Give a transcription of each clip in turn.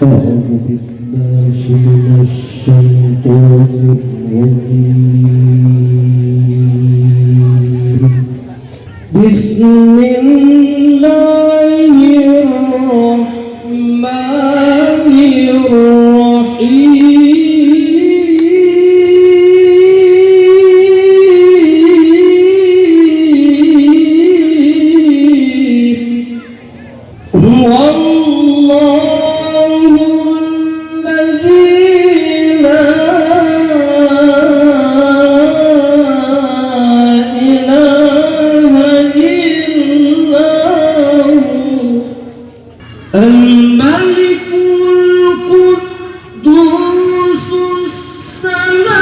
أعوذ بالله من الشيطان الرجيم. بسم الله الرحمن الرحيم. هو الله الذي لا إله إلا هو الملك القدوس السلام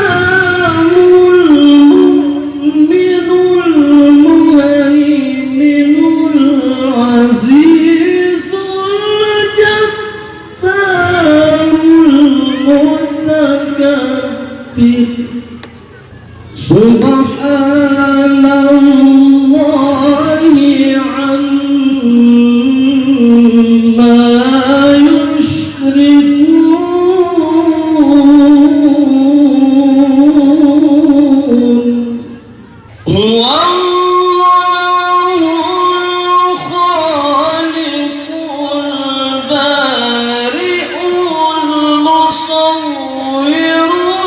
المؤمن المهيمن العزيز الجبار المتكبر. سبحان الله عما يشركون. هو الله الخالق البارئ المصور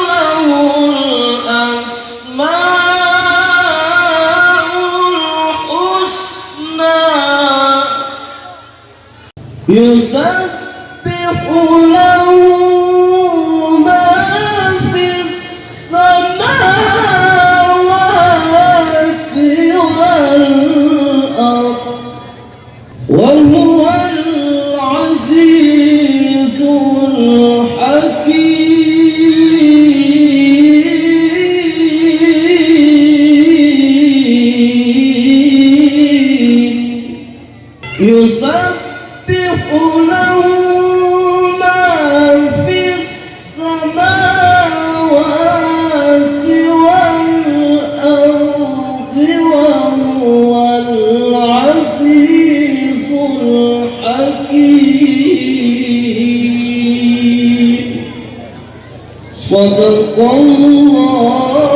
له الأسماء الحسنى يسبح له ما في السماوات والأرض وهو العزيز الحكيم. يسبح له ما في السماوات والأرض وهو العزيز الحكيم. صدق الله